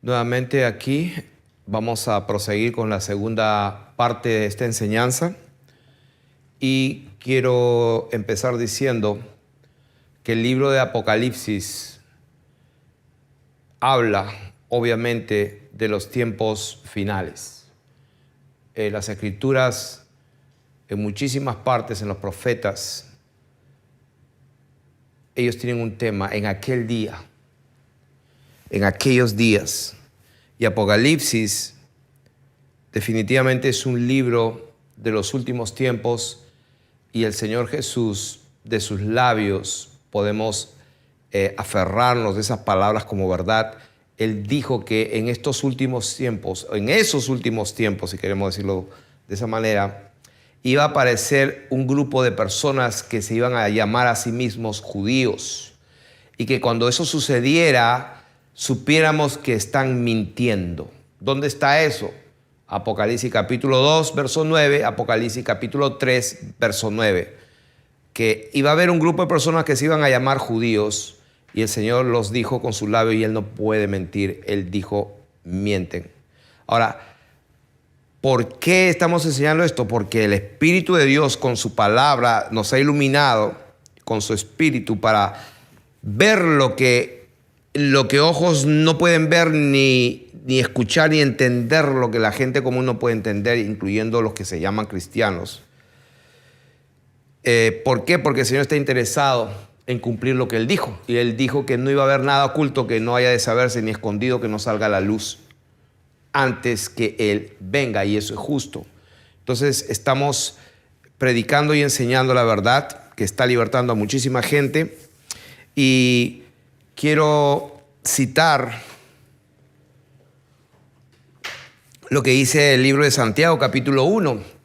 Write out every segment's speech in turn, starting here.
Nuevamente aquí vamos a proseguir con la segunda parte de esta enseñanza y quiero empezar diciendo que el libro de Apocalipsis habla obviamente de los tiempos finales. Las escrituras en muchísimas partes, en los profetas, ellos tienen un tema en aquel día, en aquellos días. Y Apocalipsis definitivamente es un libro de los últimos tiempos y el Señor Jesús, de sus labios, podemos aferrarnos de esas palabras como verdad. Él dijo que en estos últimos tiempos, en esos últimos tiempos, si queremos decirlo de esa manera, iba a aparecer un grupo de personas que se iban a llamar a sí mismos judíos y que cuando eso sucediera, supiéramos que están mintiendo. ¿Dónde está eso? Apocalipsis capítulo 2, verso 9, Apocalipsis capítulo 3, verso 9. Que iba a haber un grupo de personas que se iban a llamar judíos y el Señor los dijo con su labio y Él no puede mentir. Él dijo, mienten. Ahora, ¿por qué estamos enseñando esto? Porque el Espíritu de Dios con su palabra nos ha iluminado con su Espíritu para ver lo que ojos no pueden ver, ni escuchar, ni entender lo que la gente común no puede entender, incluyendo los que se llaman cristianos. ¿Por qué? Porque el Señor está interesado en cumplir lo que Él dijo. Y Él dijo que no iba a haber nada oculto que no haya de saberse, ni escondido que no salga a la luz antes que Él venga, y eso es justo. Entonces estamos predicando y enseñando la verdad que está libertando a muchísima gente. Y quiero citar lo que dice el libro de Santiago, capítulo 1.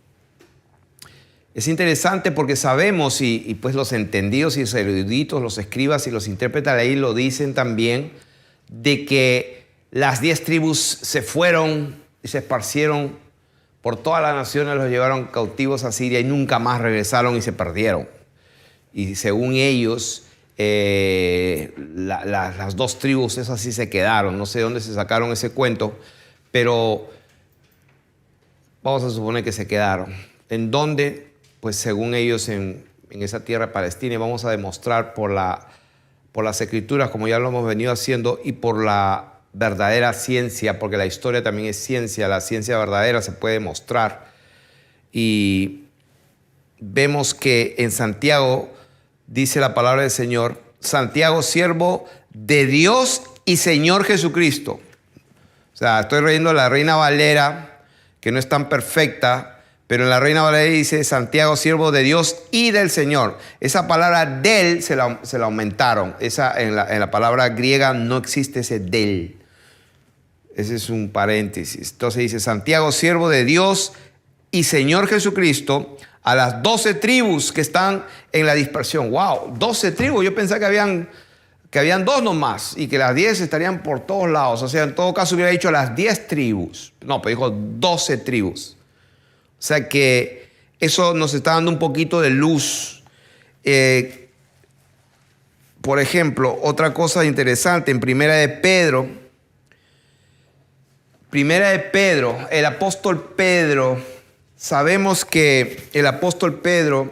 Es interesante porque sabemos, y pues los entendidos y los eruditos, los escribas y los intérpretes de la ley lo dicen también, de que las 10 tribus se fueron y se esparcieron por todas las naciones, los llevaron cautivos a Siria y nunca más regresaron y se perdieron. Y según ellos, las 2 tribus, esas sí se quedaron. No sé de dónde se sacaron ese cuento, pero vamos a suponer que se quedaron. ¿En dónde? Pues según ellos en esa tierra palestina, y vamos a demostrar por las escrituras, como ya lo hemos venido haciendo, y por la verdadera ciencia, porque la historia también es ciencia, la ciencia verdadera se puede mostrar. Y vemos que en Santiago dice la palabra del Señor, Santiago, siervo de Dios y Señor Jesucristo. O sea, estoy leyendo la Reina Valera, que no es tan perfecta, pero en la Reina Valera dice Santiago, siervo de Dios y del Señor. Esa palabra del se la aumentaron. En la palabra griega no existe ese del. Ese es un paréntesis. Entonces dice Santiago, siervo de Dios y Señor Jesucristo, a las 12 tribus que están en la dispersión. ¡Wow! 12 tribus. Yo pensaba que habían 2 nomás y que las 10 estarían por todos lados. O sea, en todo caso hubiera dicho las 10 tribus. No, pero dijo 12 tribus. O sea que eso nos está dando un poquito de luz. Por ejemplo, otra cosa interesante en Primera de Pedro, el apóstol Pedro, sabemos que el apóstol Pedro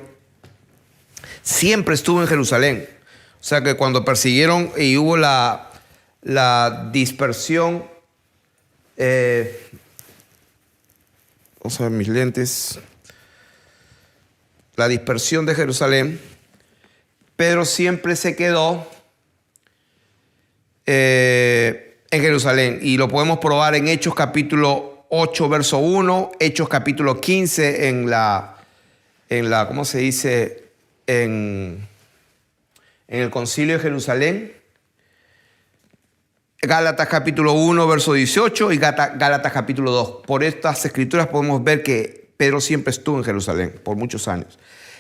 siempre estuvo en Jerusalén. O sea que cuando persiguieron y hubo la dispersión, vamos a ver mis lentes, la dispersión de Jerusalén, Pedro siempre se quedó en Jerusalén, y lo podemos probar en Hechos capítulo 8, verso 1, Hechos capítulo 15 en la ¿cómo se dice? En el concilio de Jerusalén, Gálatas capítulo 1, verso 18 y Gálatas capítulo 2. Por estas escrituras podemos ver que Pedro siempre estuvo en Jerusalén por muchos años.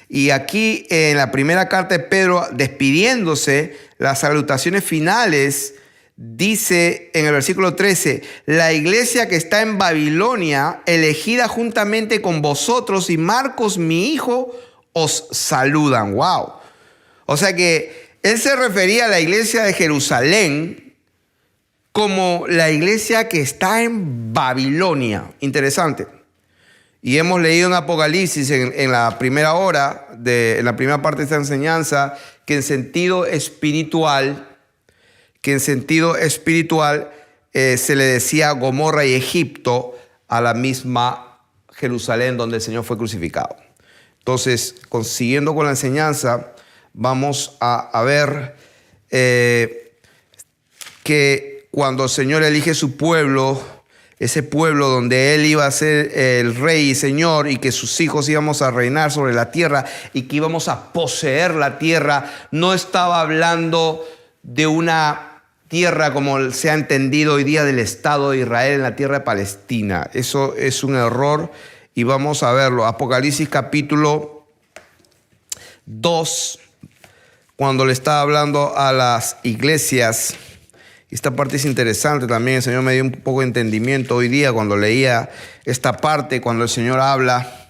Y aquí en la primera carta de Pedro, despidiéndose, las salutaciones finales, dice en el versículo 13, la iglesia que está en Babilonia, elegida juntamente con vosotros, y Marcos, mi hijo, os saludan. ¡Wow! O sea que él se refería a la iglesia de Jerusalén, como la iglesia que está en Babilonia. Interesante. Y hemos leído en Apocalipsis, en la primera hora, en la primera parte de esta enseñanza, que en sentido espiritual, se le decía Gomorra y Egipto a la misma Jerusalén donde el Señor fue crucificado. Entonces, siguiendo con la enseñanza, vamos a ver que cuando el Señor elige su pueblo, ese pueblo donde Él iba a ser el rey y Señor, y que sus hijos íbamos a reinar sobre la tierra y que íbamos a poseer la tierra, no estaba hablando de una tierra como se ha entendido hoy día del Estado de Israel en la tierra de Palestina. Eso es un error y vamos a verlo. Apocalipsis capítulo 2, cuando le estaba hablando a las iglesias. Esta parte es interesante también. El Señor me dio un poco de entendimiento hoy día cuando leía esta parte, cuando el Señor habla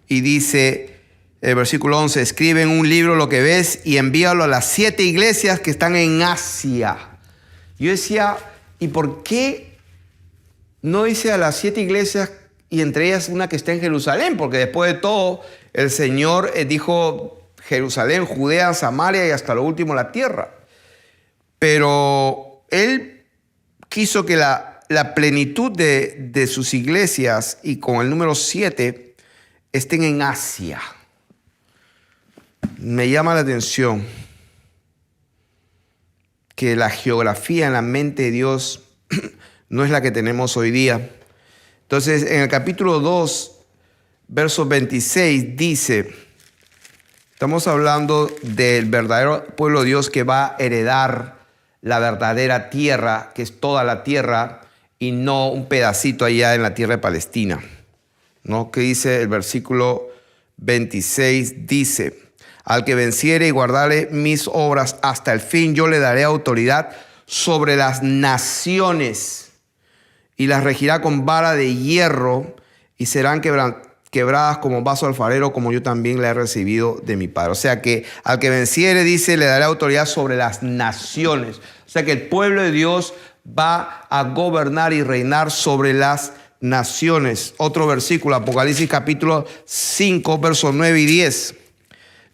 y dice, el versículo 11, escribe en un libro lo que ves y envíalo a las 7 iglesias que están en Asia. Yo decía, ¿y por qué no dice a las 7 iglesias y entre ellas una que está en Jerusalén? Porque después de todo, el Señor dijo Jerusalén, Judea, Samaria y hasta lo último la tierra. Pero Él quiso que la plenitud de sus iglesias y con el número 7 estén en Asia. Me llama la atención que la geografía en la mente de Dios no es la que tenemos hoy día. Entonces, en el capítulo 2, verso 26, dice, estamos hablando del verdadero pueblo de Dios que va a heredar la verdadera tierra, que es toda la tierra, y no un pedacito allá en la tierra de Palestina, ¿no? ¿Qué dice el versículo 26? Dice, al que venciere y guardare mis obras hasta el fin, yo le daré autoridad sobre las naciones y las regirá con vara de hierro y serán quebradas como vaso alfarero, como yo también la he recibido de mi Padre. O sea que al que venciere, dice, le daré autoridad sobre las naciones. O sea que el pueblo de Dios va a gobernar y reinar sobre las naciones. Otro versículo, Apocalipsis capítulo 5, versos 9 y 10.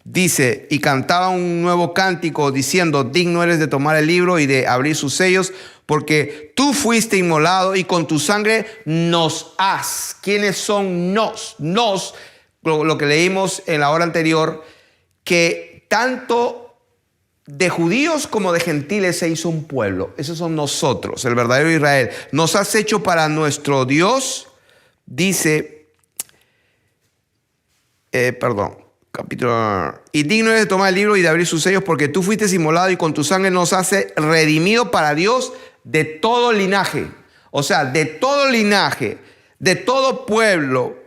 Dice, y cantaba un nuevo cántico diciendo, digno eres de tomar el libro y de abrir sus sellos, porque tú fuiste inmolado y con tu sangre nos has. ¿Quiénes son nos? Nos, lo que leímos en la hora anterior, que tanto de judíos como de gentiles se hizo un pueblo. Esos son nosotros, el verdadero Israel. Nos has hecho para nuestro Dios, dice, capítulo, y digno eres de tomar el libro y de abrir sus sellos, porque tú fuiste inmolado y con tu sangre nos has redimido para Dios de todo linaje. O sea, de todo linaje, de todo pueblo,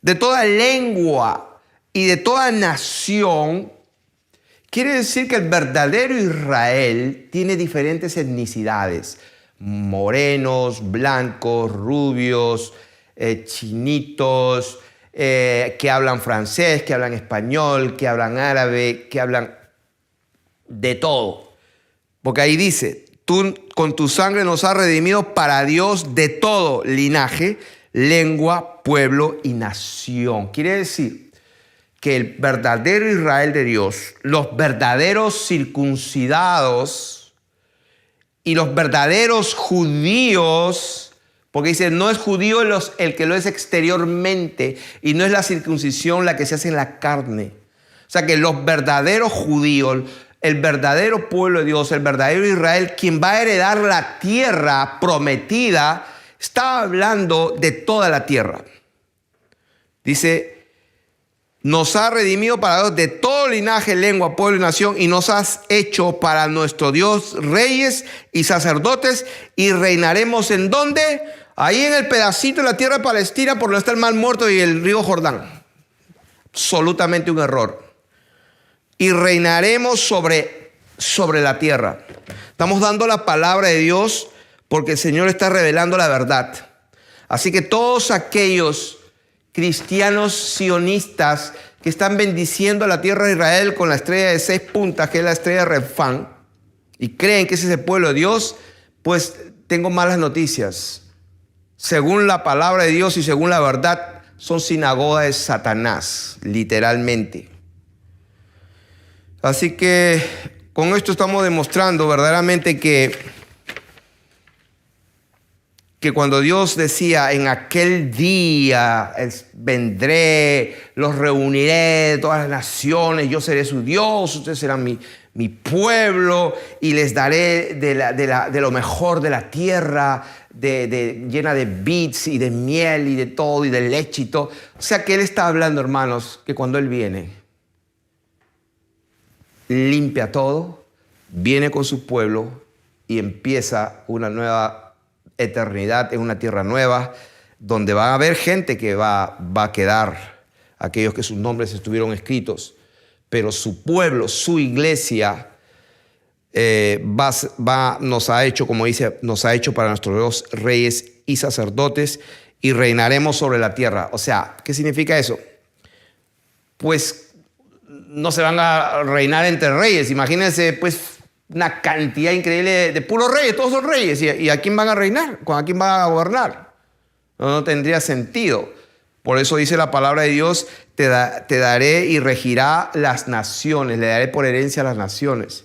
de toda lengua y de toda nación. Quiere decir que el verdadero Israel tiene diferentes etnicidades. Morenos, blancos, rubios, chinitos, que hablan francés, que hablan español, que hablan árabe, que hablan de todo. Porque ahí dice, tú con tu sangre nos has redimido para Dios de todo linaje, lengua, pueblo y nación. Quiere decir que el verdadero Israel de Dios, los verdaderos circuncidados y los verdaderos judíos, porque dice, no es judío el que lo es exteriormente y no es la circuncisión la que se hace en la carne. O sea que los verdaderos judíos, el verdadero pueblo de Dios, el verdadero Israel, quien va a heredar la tierra prometida, está hablando de toda la tierra. Dice, nos ha redimido para Dios de todo linaje, lengua, pueblo y nación, y nos has hecho para nuestro Dios reyes y sacerdotes, y reinaremos ¿en dónde? Ahí en el pedacito de la tierra de Palestina, por donde está el Mar Muerto y el río Jordán. Absolutamente un error. Y reinaremos sobre la tierra. Estamos dando la palabra de Dios porque el Señor está revelando la verdad. Así que todos aquellos cristianos sionistas que están bendiciendo a la tierra de Israel con la estrella de 6 puntas, que es la estrella de Refán, y creen que ese es el pueblo de Dios, Pues tengo malas noticias. Según la palabra de Dios y según la verdad, son sinagoga de Satanás, literalmente. Así que con esto estamos demostrando verdaderamente que cuando Dios decía, en aquel día vendré, los reuniré de todas las naciones, yo seré su Dios, ustedes serán mi pueblo y les daré de lo mejor de la tierra, llena de bits y de miel y de todo y de leche y todo. O sea que Él está hablando, hermanos, que cuando Él viene, limpia todo, viene con su pueblo y empieza una nueva eternidad en una tierra nueva, donde va a haber gente que va a quedar, aquellos que sus nombres estuvieron escritos, pero su pueblo, su iglesia, nos ha hecho, como dice, nos ha hecho para nuestros dos reyes y sacerdotes, y reinaremos sobre la tierra. O sea, ¿qué significa eso? Pues no se van a reinar entre reyes. Imagínense, pues, una cantidad increíble de puros reyes, todos son reyes. ¿Y a quién van a reinar? ¿A quién van a gobernar? No tendría sentido. Por eso dice la palabra de Dios, te daré y regirá las naciones, le daré por herencia a las naciones.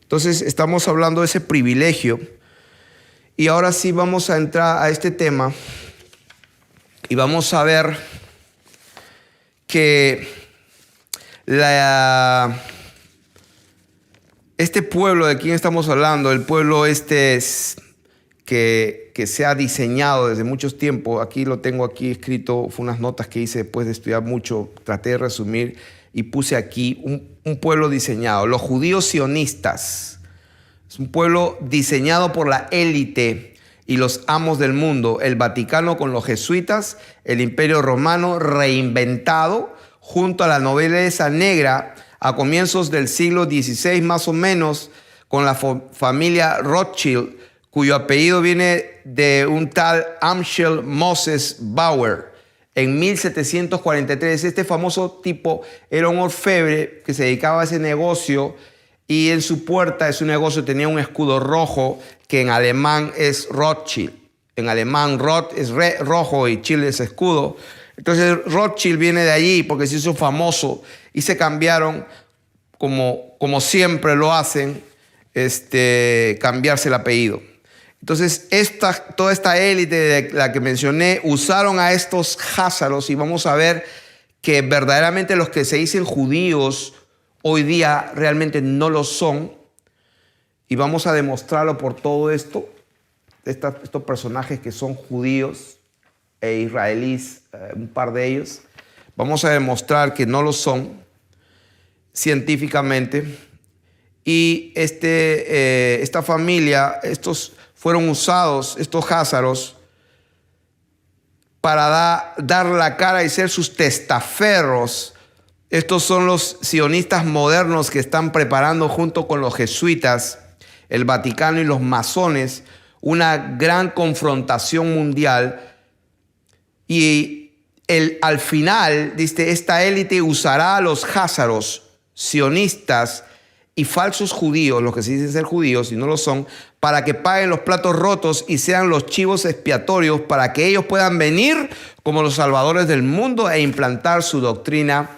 Entonces estamos hablando de ese privilegio. Y ahora sí vamos a entrar a este tema y vamos a ver que este pueblo de quien estamos hablando, el pueblo que se ha diseñado desde muchos tiempos, aquí lo tengo aquí escrito, fue unas notas que hice después de estudiar mucho, traté de resumir y puse aquí un pueblo diseñado. Los judíos sionistas, es un pueblo diseñado por la élite y los amos del mundo, el Vaticano con los jesuitas, el Imperio Romano reinventado junto a la nobleza negra, a comienzos del siglo XVI más o menos, con la familia Rothschild, cuyo apellido viene de un tal Amschel Moses Bauer. En 1743, este famoso tipo era un orfebre que se dedicaba a ese negocio y en su puerta de su negocio tenía un escudo rojo que en alemán es Rothschild. En alemán Roth es rojo y Schild es escudo. Entonces Rothschild viene de allí porque se hizo famoso y se cambiaron, como siempre lo hacen, cambiarse el apellido. Entonces toda esta élite de la que mencioné usaron a estos házaros y vamos a ver que verdaderamente los que se dicen judíos hoy día realmente no lo son y vamos a demostrarlo por todo esto, estos personajes que son judíos e israelíes, un par de ellos, vamos a demostrar que no lo son científicamente. Y esta familia, estos fueron usados, estos házaros, para dar la cara y ser sus testaferros. Estos son los sionistas modernos que están preparando junto con los jesuitas, el Vaticano y los masones una gran confrontación mundial. Y al final, dice, esta élite usará a los házaros, sionistas y falsos judíos, los que se dicen ser judíos y no lo son, para que paguen los platos rotos y sean los chivos expiatorios para que ellos puedan venir como los salvadores del mundo e implantar su doctrina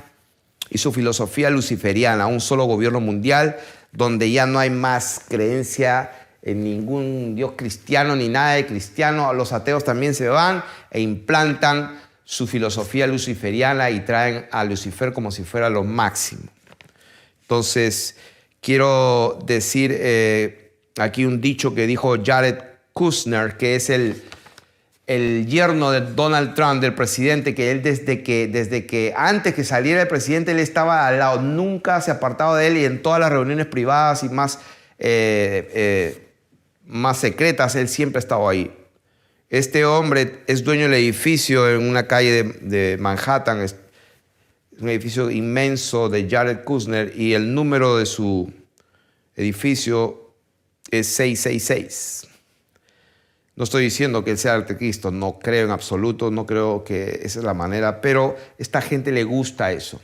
y su filosofía luciferiana, un solo gobierno mundial donde ya no hay más creencia en ningún Dios cristiano ni nada de cristiano. Los ateos también se van e implantan su filosofía luciferiana y traen a Lucifer como si fuera lo máximo. Entonces, quiero decir aquí un dicho que dijo Jared Kushner, que es el yerno de Donald Trump, del presidente, que él desde que antes que saliera el presidente, él estaba al lado, nunca se apartaba de él y en todas las reuniones privadas y más secretas, él siempre ha estado ahí. Este hombre es dueño del edificio en una calle de Manhattan, es un edificio inmenso de Jared Kushner y el número de su edificio es 666. No estoy diciendo que él sea anticristo, no creo en absoluto, no creo que esa es la manera, pero a esta gente le gusta eso.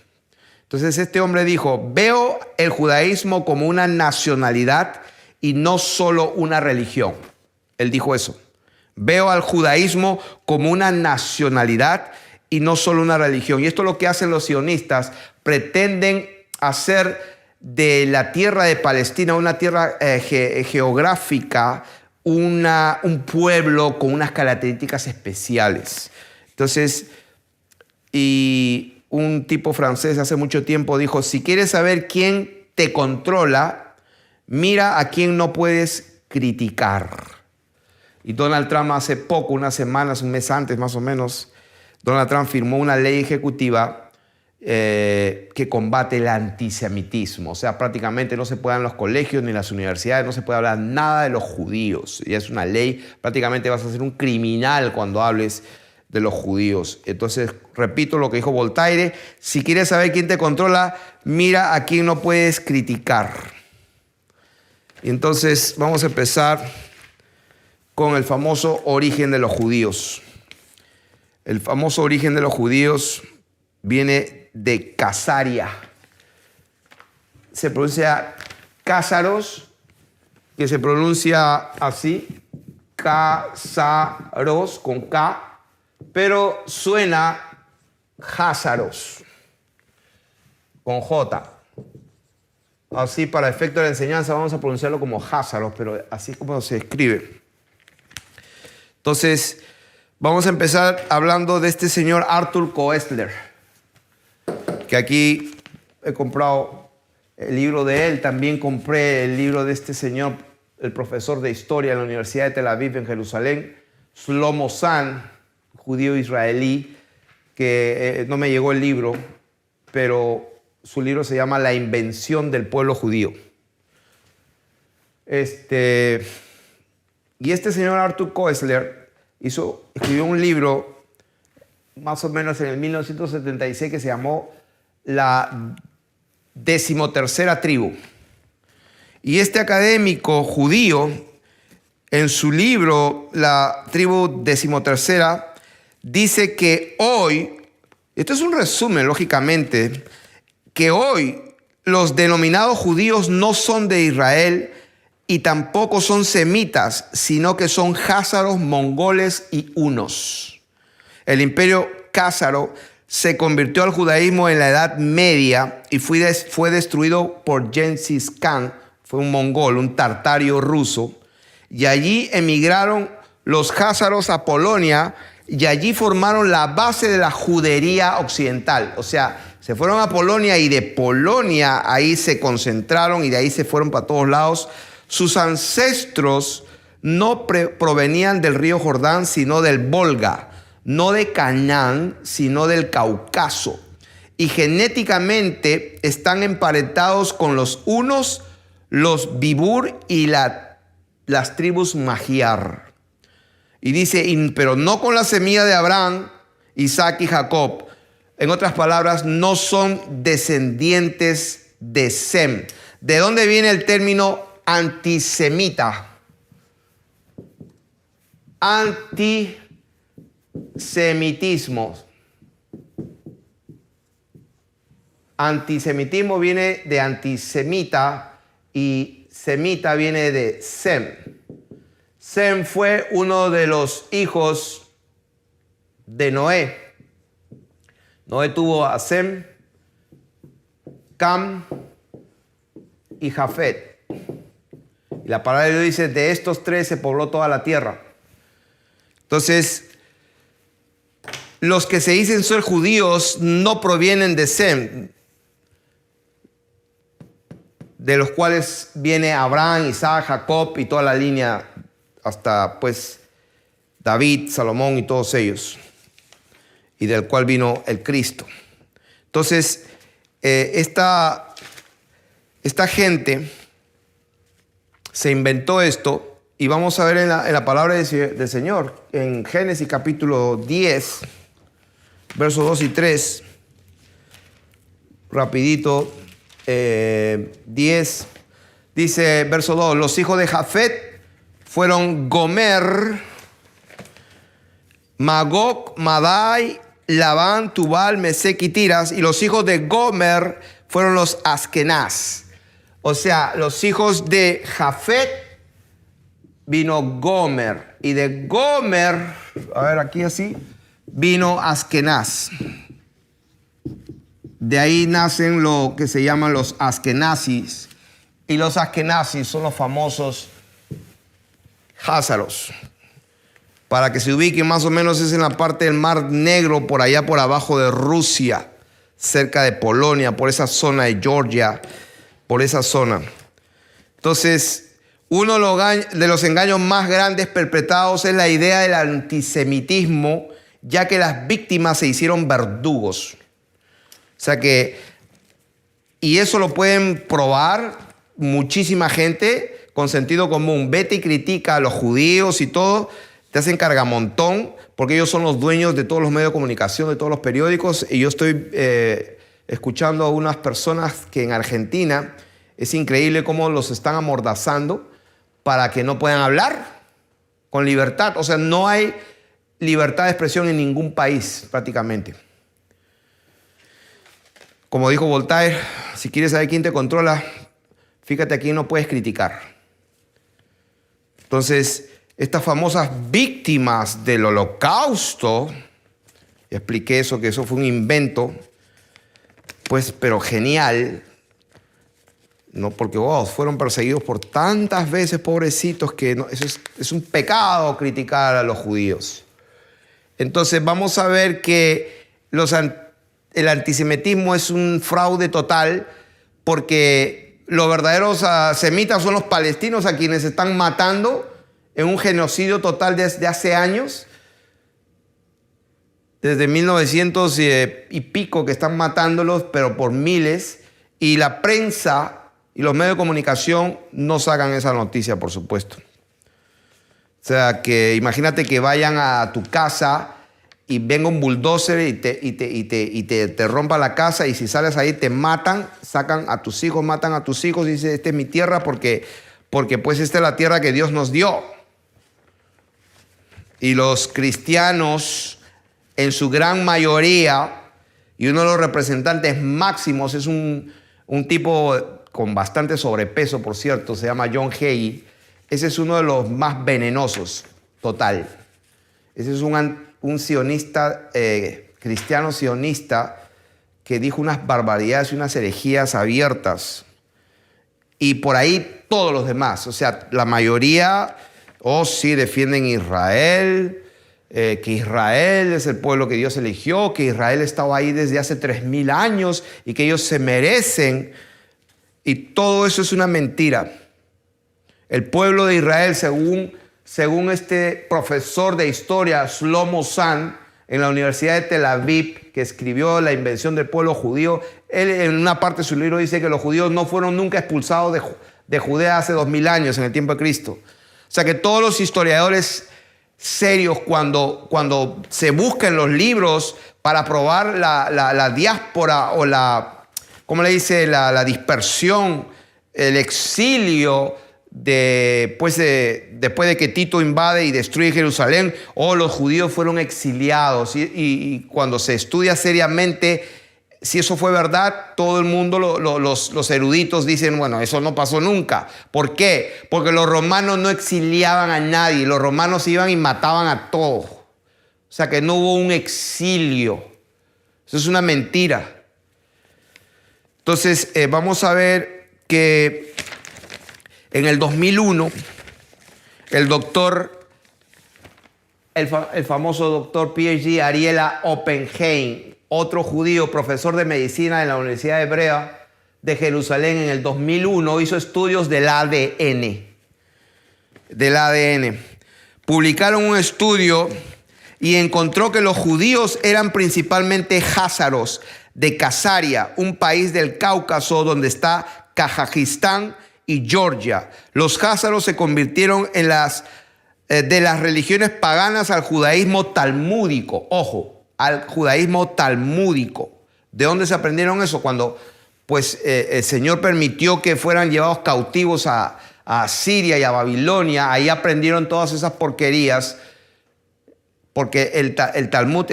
Entonces este hombre dijo, veo el judaísmo como una nacionalidad y no solo una religión. Él dijo eso. Veo al judaísmo como una nacionalidad y no solo una religión. Y esto es lo que hacen los sionistas. Pretenden hacer de la tierra de Palestina una tierra geográfica, un pueblo con unas características especiales. Entonces, y un tipo francés hace mucho tiempo dijo, si quieres saber quién te controla, mira a quién no puedes criticar. Y Donald Trump hace poco, unas semanas, un mes antes más o menos, Donald Trump firmó una ley ejecutiva que combate el antisemitismo. O sea, prácticamente no se puede en los colegios ni en las universidades, no se puede hablar nada de los judíos. Y es una ley, prácticamente vas a ser un criminal cuando hables de los judíos. Entonces, repito lo que dijo Voltaire, si quieres saber quién te controla, mira a quién no puedes criticar. Y entonces vamos a empezar con el famoso origen de los judíos. El famoso origen de los judíos viene de Casaria. Se pronuncia Cásaros, que se pronuncia así, Cásaros con K, pero suena Házaros con J. Así, para efecto de la enseñanza, vamos a pronunciarlo como Házaros, pero así es como se escribe. Entonces, vamos a empezar hablando de este señor Arthur Koestler, que aquí he comprado el libro de él. También compré el libro de este señor, el profesor de historia en la Universidad de Tel Aviv en Jerusalén, Shlomo Zahn, judío israelí, que no me llegó el libro, pero su libro se llama La invención del pueblo judío. Y este señor Arthur Koestler escribió un libro más o menos en el 1976 que se llamó La 13ª tribu. Y este académico judío, en su libro La tribu 13ª, dice que hoy, esto es un resumen lógicamente, que hoy los denominados judíos no son de Israel y tampoco son semitas, sino que son jázaros, mongoles y hunos. El imperio cázaro se convirtió al judaísmo en la Edad Media y fue destruido por Genghis Khan, fue un mongol, un tartario ruso, y allí emigraron los jázaros a Polonia y allí formaron la base de la judería occidental. O sea, se fueron a Polonia y de Polonia ahí se concentraron y de ahí se fueron para todos lados. Sus ancestros no provenían del río Jordán, sino del Volga, no de Canaán, sino del Cáucaso. Y genéticamente están emparentados con los hunos, los bibur y las tribus magiar. Y dice, pero no con la semilla de Abraham, Isaac y Jacob. En otras palabras, no son descendientes de Sem. ¿De dónde viene el término antisemita? Antisemitismo. Antisemitismo viene de antisemita y semita viene de Sem. Sem fue uno de los hijos de Noé. Noé tuvo a Sem, Cam y Jafet. Y la palabra de Dios dice, de estos tres se pobló toda la tierra. Entonces, los que se dicen ser judíos no provienen de Sem, de los cuales viene Abraham, Isaac, Jacob y toda la línea hasta pues David, Salomón y todos ellos, y del cual vino el Cristo. Entonces, esta gente se inventó esto, y vamos a ver en la palabra del Señor, en Génesis capítulo 10, versos 2 y 3, rapidito, 10, dice, verso 2, los hijos de Jafet fueron Gomer, Magog, Madai, Labán, Tubal, Mesec y Tiras, y los hijos de Gomer fueron los Askenaz. O sea, los hijos de Jafet vino Gomer. Y de Gomer, a ver aquí así, vino Askenaz. De ahí nacen lo que se llaman los askenazis. Y los askenazis son los famosos házaros. Para que se ubiquen, más o menos es en la parte del Mar Negro, por allá por abajo de Rusia, cerca de Polonia, por esa zona de Georgia, por esa zona. Entonces, uno de los engaños más grandes perpetrados es la idea del antisemitismo, ya que las víctimas se hicieron verdugos. O sea que, y eso lo pueden probar muchísima gente con sentido común. Vete y critica a los judíos y todo, te hacen cargamontón, porque ellos son los dueños de todos los medios de comunicación, de todos los periódicos. Y yo estoy escuchando a unas personas que en Argentina es increíble cómo los están amordazando para que no puedan hablar con libertad. O sea, no hay libertad de expresión en ningún país prácticamente. Como dijo Voltaire, si quieres saber quién te controla, fíjate a quién no puedes criticar. Entonces, estas famosas víctimas del Holocausto, ya expliqué eso, que eso fue un invento, pues, pero genial, no porque fueron perseguidos por tantas veces, pobrecitos, que no, eso es un pecado criticar a los judíos. Entonces, vamos a ver que el antisemitismo es un fraude total, porque los verdaderos semitas son los palestinos, a quienes están matando en un genocidio total desde hace años, desde 1900 y pico que están matándolos, pero por miles, y la prensa y los medios de comunicación no sacan esa noticia, por supuesto. O sea, que imagínate que vayan a tu casa y venga un bulldozer y te rompa la casa, y si sales ahí te matan, sacan a tus hijos, matan a tus hijos, y dice, esta es mi tierra porque pues esta es la tierra que Dios nos dio. Y los cristianos, en su gran mayoría, y uno de los representantes máximos es un tipo con bastante sobrepeso, por cierto, se llama John Hagee. Ese es uno de los más venenosos, total. Ese es un sionista, cristiano sionista, que dijo unas barbaridades y unas herejías abiertas. Y por ahí todos los demás, o sea, la mayoría, sí, defienden Israel, que Israel es el pueblo que Dios eligió, que Israel estaba ahí desde hace 3000 años y que ellos se merecen. Y todo eso es una mentira. El pueblo de Israel, según este profesor de historia, Shlomo Zahn, en la Universidad de Tel Aviv, que escribió La invención del pueblo judío, él en una parte de su libro dice que los judíos no fueron nunca expulsados de Judea hace 2000 años, en el tiempo de Cristo. O sea que todos los historiadores serios, cuando se buscan los libros para probar la diáspora o ¿cómo le dice? La dispersión, el exilio, después de que Tito invade y destruye Jerusalén, los judíos fueron exiliados. Y cuando se estudia seriamente si eso fue verdad, todo el mundo, los eruditos dicen, bueno, eso no pasó nunca. ¿Por qué? Porque los romanos no exiliaban a nadie, los romanos iban y mataban a todos. O sea que no hubo un exilio. Eso es una mentira. Entonces, vamos a ver que en el 2001, el famoso doctor PhD Ariela Oppenheim, otro judío, profesor de medicina en la Universidad Hebrea de Jerusalén, en el 2001 hizo estudios del ADN. Publicaron un estudio y encontró que los judíos eran principalmente házaros de Casaria, un país del Cáucaso donde está Kazajistán y Georgia. Los házaros se convirtieron en de las religiones paganas al judaísmo talmúdico. Ojo, al judaísmo talmúdico. ¿De dónde se aprendieron eso? Cuando pues, el Señor permitió que fueran llevados cautivos a Siria y a Babilonia. Ahí aprendieron todas esas porquerías, porque el Talmud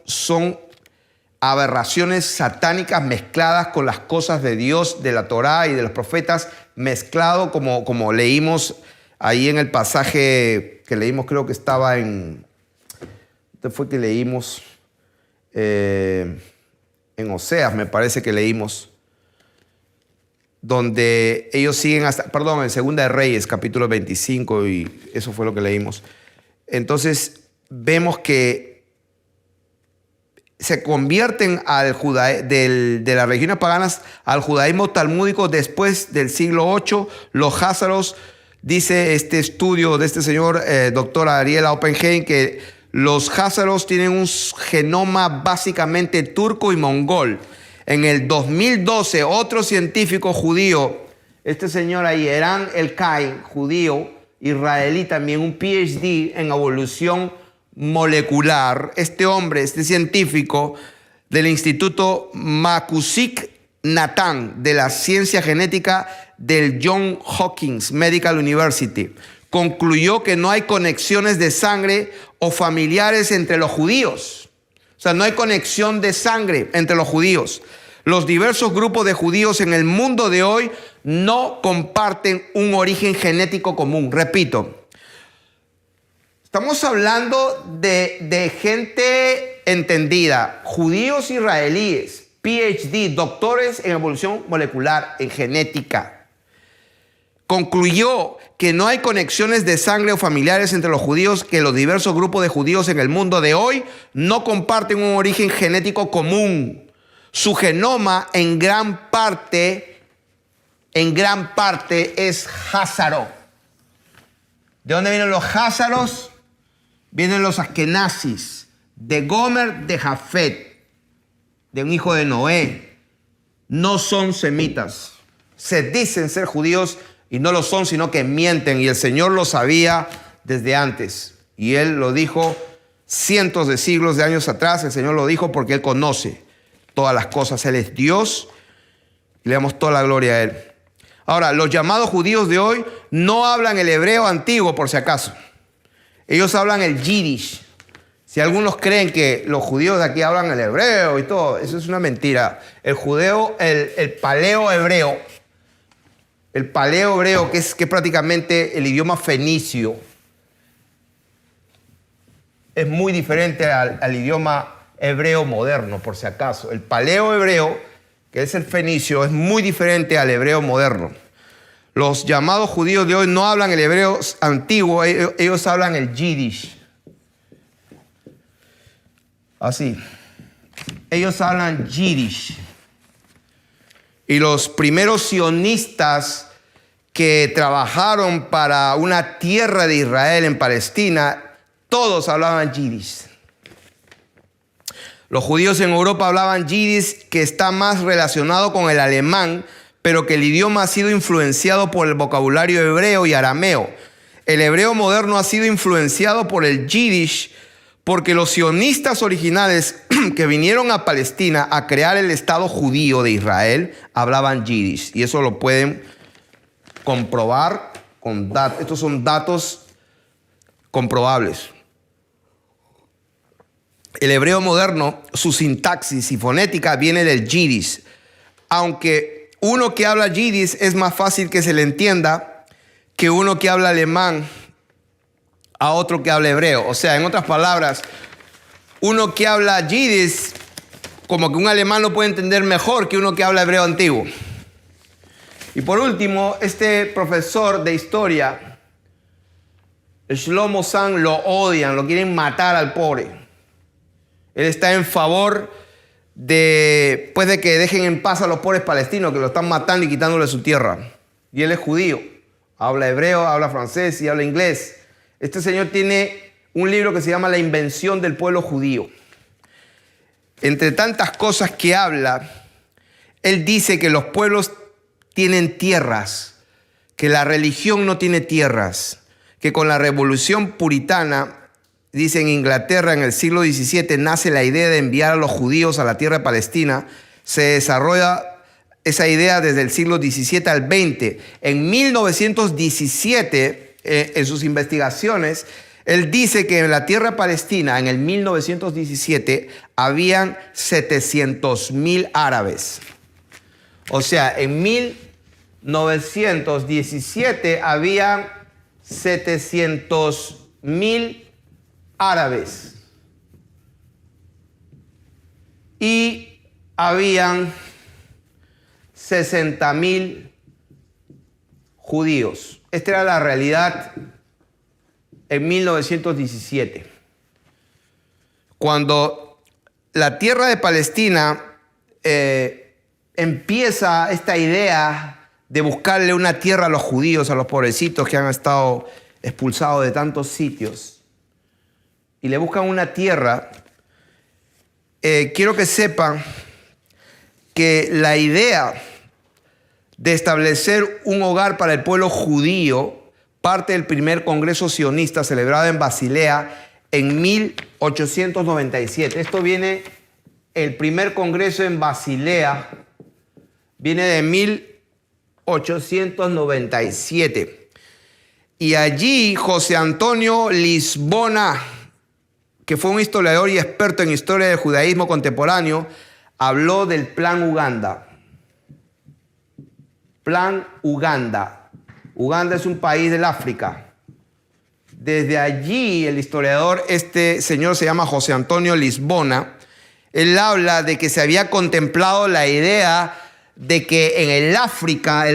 son aberraciones satánicas mezcladas con las cosas de Dios, de la Torá y de los profetas, mezclado como leímos ahí en el pasaje que leímos, creo que estaba en... ¿Dónde fue que leímos? En Oseas, me parece que leímos, donde ellos siguen hasta, perdón, en Segunda de Reyes, capítulo 25, y eso fue lo que leímos. Entonces, vemos que se convierten de las religiones paganas al judaísmo talmúdico después del siglo VIII. Los házaros, dice este estudio de este señor, doctor Ariel Oppenheim, que los házaros tienen un genoma básicamente turco y mongol. En el 2012, otro científico judío, este señor ahí, Eran Elkai, judío, israelí también, un PhD en evolución molecular. Este hombre, este científico del Instituto Makusik Natan de la ciencia genética del Johns Hopkins Medical University, concluyó que no hay conexiones de sangre o familiares entre los judíos. O sea, no hay conexión de sangre entre los judíos. Los diversos grupos de judíos en el mundo de hoy no comparten un origen genético común. Repito, estamos hablando de gente entendida, judíos israelíes, PhD, doctores en evolución molecular, en genética. Concluyó que no hay conexiones de sangre o familiares entre los judíos, que los diversos grupos de judíos en el mundo de hoy no comparten un origen genético común. Su genoma en gran parte es házaro. ¿De dónde vienen los házaros? Vienen los askenazis, de Gomer, de Jafet, de un hijo de Noé. No son semitas. Se dicen ser judíos y no lo son, sino que mienten. Y el Señor lo sabía desde antes. Y Él lo dijo cientos de siglos de años atrás. El Señor lo dijo porque Él conoce todas las cosas. Él es Dios y le damos toda la gloria a Él. Ahora, los llamados judíos de hoy no hablan el hebreo antiguo, por si acaso. Ellos hablan el yiddish. Si algunos creen que los judíos de aquí hablan el hebreo y todo, eso es una mentira. El judeo, el paleo hebreo, que es prácticamente el idioma fenicio, es muy diferente al idioma hebreo moderno, por si acaso. El paleo hebreo, que es el fenicio, es muy diferente al hebreo moderno. Los llamados judíos de hoy no hablan el hebreo antiguo, ellos hablan el yiddish. Así. Ellos hablan yiddish. Y los primeros sionistas que trabajaron para una tierra de Israel en Palestina, todos hablaban yiddish. Los judíos en Europa hablaban yiddish, que está más relacionado con el alemán, pero que el idioma ha sido influenciado por el vocabulario hebreo y arameo. El hebreo moderno ha sido influenciado por el yiddish, porque los sionistas originales que vinieron a Palestina a crear el Estado judío de Israel hablaban yiddish. Y eso lo pueden comprobar con datos. Estos son datos comprobables. El hebreo moderno, su sintaxis y fonética viene del yiddish. Aunque uno que habla yiddish es más fácil que se le entienda que uno que habla alemán a otro que habla hebreo. O sea, en otras palabras, uno que habla yiddish, como que un alemán lo puede entender mejor que uno que habla hebreo antiguo. Y por último, este profesor de historia, Shlomo Zahn, lo odian, lo quieren matar al pobre. Él está en favor de que dejen en paz a los pobres palestinos, que lo están matando y quitándole su tierra. Y él es judío, habla hebreo, habla francés y habla inglés. Este señor tiene un libro que se llama La invención del pueblo judío. Entre tantas cosas que habla, él dice que los pueblos tienen tierras, que la religión no tiene tierras, que con la revolución puritana, dice en Inglaterra en el siglo XVII, nace la idea de enviar a los judíos a la tierra de Palestina. Se desarrolla esa idea desde el siglo XVII al XX. En 1917, en sus investigaciones, él dice que en la tierra palestina, en el 1917, habían 700,000 árabes. O sea, en 1917 habían 700,000 árabes y habían 60,000 judíos. Esta era la realidad en 1917. Cuando la tierra de Palestina empieza esta idea de buscarle una tierra a los judíos, a los pobrecitos que han estado expulsados de tantos sitios, y le buscan una tierra, quiero que sepan que la idea de establecer un hogar para el pueblo judío parte del primer congreso sionista celebrado en Basilea en 1897. Esto viene, el primer congreso en Basilea viene de 1897. Y allí José Antonio Lisbona, que fue un historiador y experto en historia del judaísmo contemporáneo, habló del Plan Uganda. Plan Uganda. Uganda es un país del África. Desde allí el historiador, este señor se llama José Antonio Lisbona, él habla de que se había contemplado la idea de que en el África,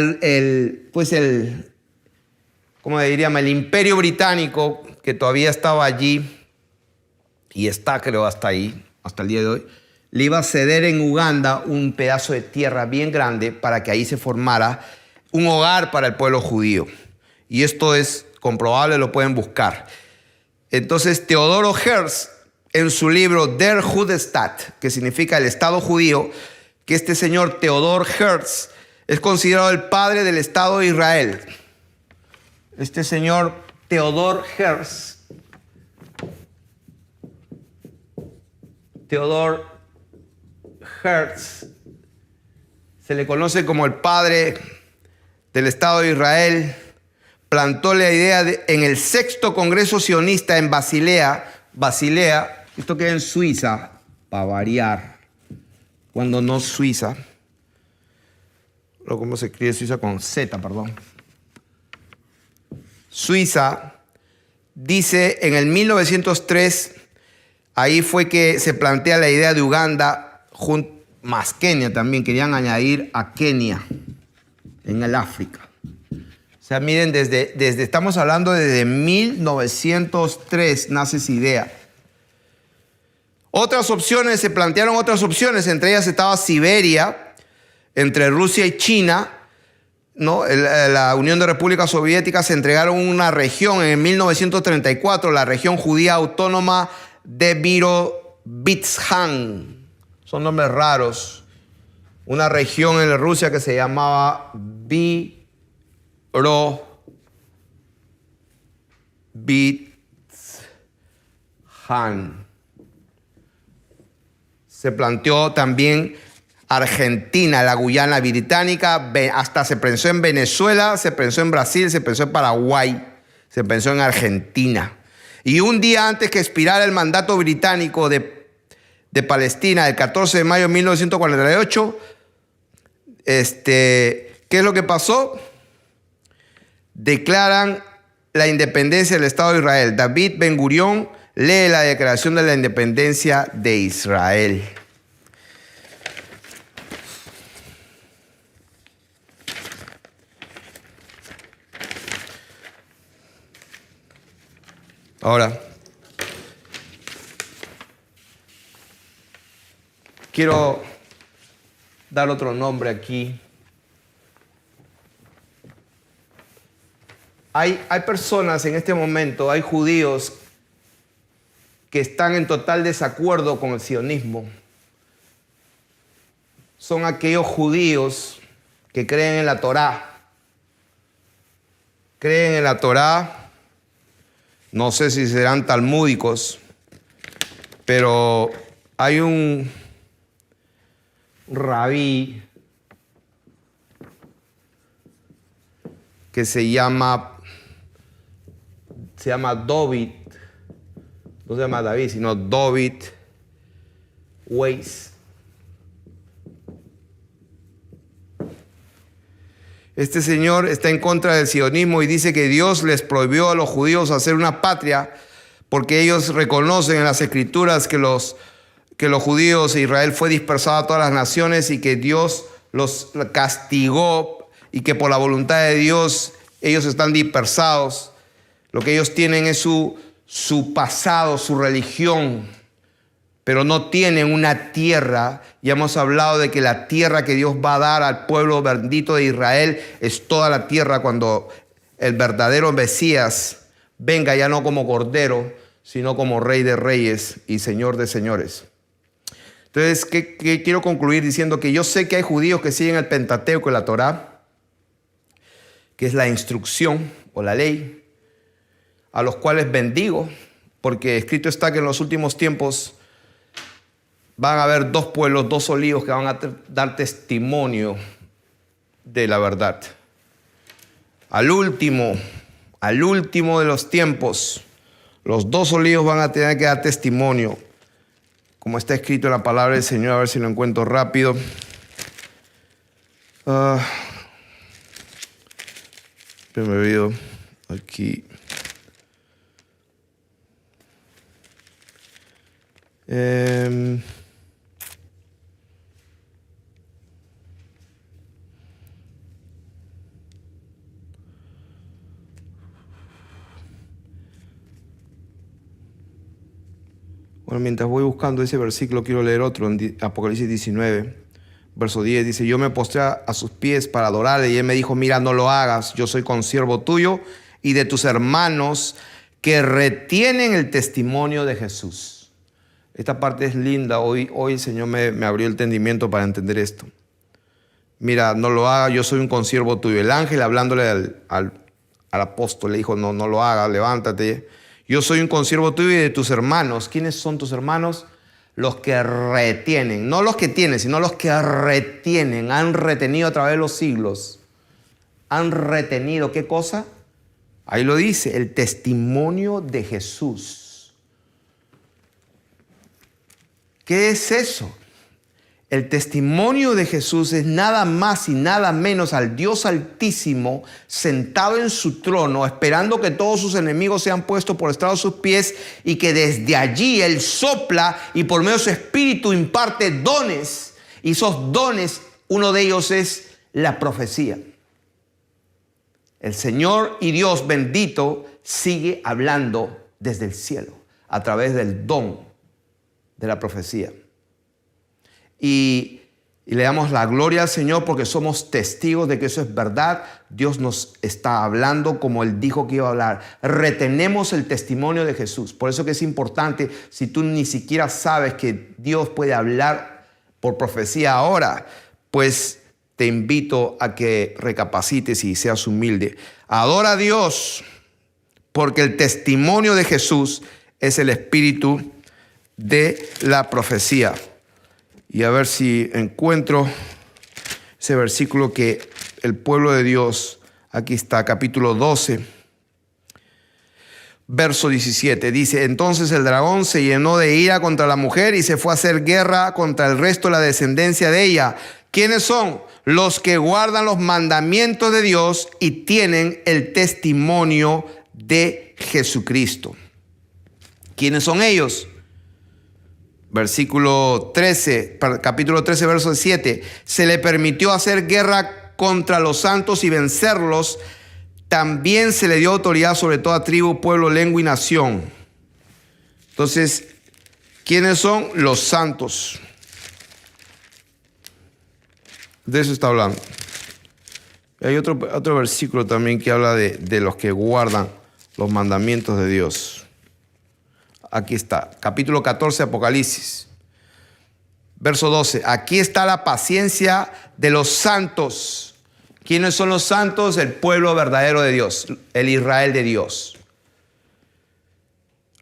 ¿cómo diríamos? El Imperio Británico, que todavía estaba allí, y está, creo, hasta ahí, hasta el día de hoy, le iba a ceder en Uganda un pedazo de tierra bien grande para que ahí se formara un hogar para el pueblo judío. Y esto es comprobable, lo pueden buscar. Entonces, Teodoro Herz, en su libro Der Judestaat, que significa el Estado judío, que este señor Theodor Herz es considerado el padre del Estado de Israel. Este señor Theodor Herz, se le conoce como el padre del Estado de Israel, plantó la idea en el sexto congreso sionista en Basilea, esto queda en Suiza, para variar, cuando no Suiza, ¿cómo se escribe Suiza? Con Z, perdón. Suiza, dice en el 1903, ahí fue que se plantea la idea de Uganda, más Kenia también, querían añadir a Kenia en el África. O sea, miren, estamos hablando desde 1903 nace esa idea. Se plantearon otras opciones, entre ellas estaba Siberia, entre Rusia y China, ¿no? La Unión de Repúblicas Soviéticas se entregaron una región en 1934, la región judía autónoma de Birobidzhan. Son nombres raros. Una región en Rusia que se llamaba Birobidzhan. Se planteó también Argentina, la Guyana británica, hasta se pensó en Venezuela, se pensó en Brasil, se pensó en Paraguay, se pensó en Argentina. Y un día antes que expirara el mandato británico de Palestina, el 14 de mayo de 1948, ¿qué es lo que pasó? Declaran la independencia del Estado de Israel. David Ben Gurión lee la Declaración de la Independencia de Israel. Ahora, quiero dar otro nombre aquí. Hay personas en este momento, hay judíos que están en total desacuerdo con el sionismo. Son aquellos judíos que creen en la Torá. Creen en la Torá, no sé si serán talmúdicos, pero hay un rabí que se llama David, no se llama David, sino David Weiss. Este señor está en contra del sionismo y dice que Dios les prohibió a los judíos hacer una patria porque ellos reconocen en las escrituras que los judíos e Israel fue dispersado a todas las naciones y que Dios los castigó y que por la voluntad de Dios ellos están dispersados. Lo que ellos tienen es su pasado, su religión, pero no tienen una tierra. Ya hemos hablado de que la tierra que Dios va a dar al pueblo bendito de Israel es toda la tierra cuando el verdadero Mesías venga, ya no como cordero, sino como Rey de reyes y Señor de señores. Entonces, ¿qué quiero concluir diciendo? Que yo sé que hay judíos que siguen el Pentateuco y la Torá, que es la instrucción o la ley, a los cuales bendigo, porque escrito está que en los últimos tiempos van a haber dos pueblos, dos olivos que van a dar testimonio de la verdad. Al último de los tiempos, los dos olivos van a tener que dar testimonio, como está escrito en la palabra del Señor. A ver si lo encuentro rápido. Me he olvidado aquí. Bueno, mientras voy buscando ese versículo, quiero leer otro en Apocalipsis 19, verso 10. Dice: yo me postré a sus pies para adorarle, y él me dijo: mira, no lo hagas, yo soy consiervo tuyo y de tus hermanos que retienen el testimonio de Jesús. Esta parte es linda. Hoy el Señor me abrió el entendimiento para entender esto. Mira, no lo hagas, yo soy un consiervo tuyo. El ángel hablándole al apóstol le dijo: no lo hagas, levántate. Yo soy un consiervo tuyo y de tus hermanos. ¿Quiénes son tus hermanos? Los que retienen, no los que tienen, sino los que retienen, han retenido a través de los siglos. Han retenido, ¿qué cosa? Ahí lo dice, el testimonio de Jesús. ¿Qué es eso? El testimonio de Jesús es nada más y nada menos al Dios Altísimo sentado en su trono, esperando que todos sus enemigos sean puestos por estrado de sus pies, y que desde allí Él sopla y por medio de su Espíritu imparte dones. Y esos dones, uno de ellos es la profecía. El Señor y Dios bendito sigue hablando desde el cielo a través del don de la profecía. Y le damos la gloria al Señor porque somos testigos de que eso es verdad. Dios nos está hablando como Él dijo que iba a hablar. Retenemos el testimonio de Jesús. Por eso que es importante, si tú ni siquiera sabes que Dios puede hablar por profecía ahora, pues te invito a que recapacites y seas humilde. Adora a Dios, porque el testimonio de Jesús es el espíritu de la profecía. Y a ver si encuentro ese versículo que el pueblo de Dios, aquí está, capítulo 12, verso 17. Dice: entonces el dragón se llenó de ira contra la mujer y se fue a hacer guerra contra el resto de la descendencia de ella. ¿Quiénes son? Los que guardan los mandamientos de Dios y tienen el testimonio de Jesucristo. ¿Quiénes son ellos? Versículo 13, capítulo 13, verso 7. Se le permitió hacer guerra contra los santos y vencerlos. También se le dio autoridad sobre toda tribu, pueblo, lengua y nación. Entonces, ¿quiénes son? Los santos. De eso está hablando. Hay otro versículo también que habla de los que guardan los mandamientos de Dios. Aquí está, capítulo 14, Apocalipsis, verso 12. Aquí está la paciencia de los santos. ¿Quiénes son los santos? El pueblo verdadero de Dios, el Israel de Dios.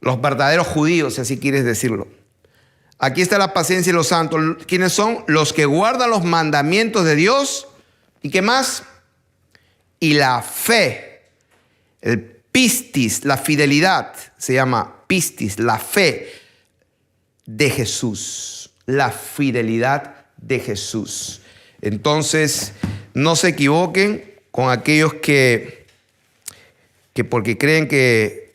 Los verdaderos judíos, si así quieres decirlo. Aquí está la paciencia de los santos. ¿Quiénes son? Los que guardan los mandamientos de Dios. ¿Y qué más? Y la fe, el pistis, la fidelidad, se llama pistis, la fe de Jesús, la fidelidad de Jesús. Entonces, no se equivoquen, con aquellos que porque creen que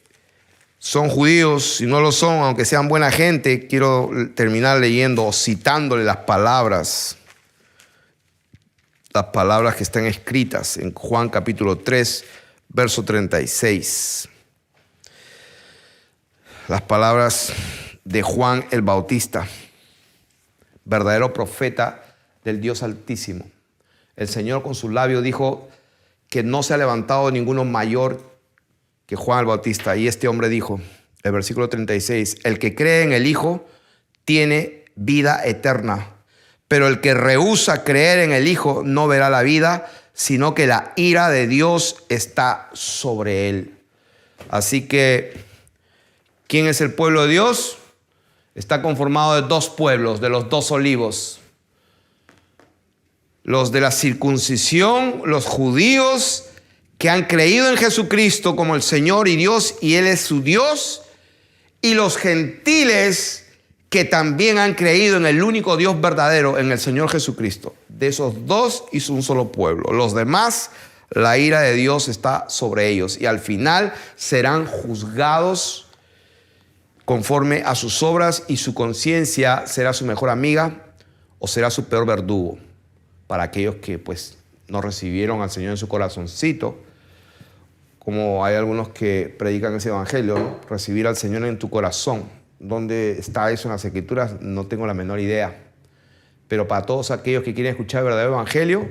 son judíos y no lo son, aunque sean buena gente. Quiero terminar leyendo o citándole las palabras que están escritas en Juan capítulo 3, verso 36. Las palabras de Juan el Bautista, verdadero profeta del Dios Altísimo. El Señor con sus labios dijo que no se ha levantado ninguno mayor que Juan el Bautista. Y este hombre dijo, el versículo 36, el que cree en el Hijo tiene vida eterna, pero el que rehúsa creer en el Hijo no verá la vida, sino que la ira de Dios está sobre él. Así que, ¿quién es el pueblo de Dios? Está conformado de dos pueblos, de los dos olivos. Los de la circuncisión, los judíos que han creído en Jesucristo como el Señor y Dios, y Él es su Dios. Y los gentiles que también han creído en el único Dios verdadero, en el Señor Jesucristo. De esos dos hizo un solo pueblo. Los demás, la ira de Dios está sobre ellos. Y al final serán juzgados conforme a sus obras, y su conciencia será su mejor amiga o será su peor verdugo para aquellos que pues no recibieron al Señor en su corazoncito, como hay algunos que predican ese evangelio, ¿no? Recibir al Señor en tu corazón. ¿Dónde está eso en las Escrituras? No tengo la menor idea. Pero para todos aquellos que quieren escuchar el verdadero evangelio,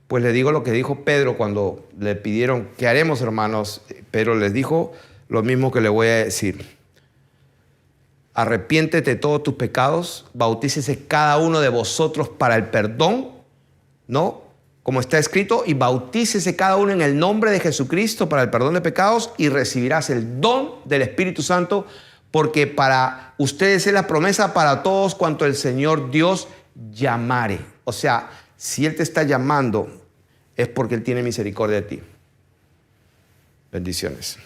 pues les digo lo que dijo Pedro cuando le pidieron, ¿qué haremos, hermanos? Pedro les dijo lo mismo que le voy a decir. Arrepiéntete de todos tus pecados, bautícese cada uno de vosotros para el perdón, ¿no? Como está escrito, y bautícese cada uno en el nombre de Jesucristo para el perdón de pecados, y recibirás el don del Espíritu Santo, porque para ustedes es la promesa para todos cuanto el Señor Dios llamare. O sea, si Él te está llamando, es porque Él tiene misericordia de ti. Bendiciones.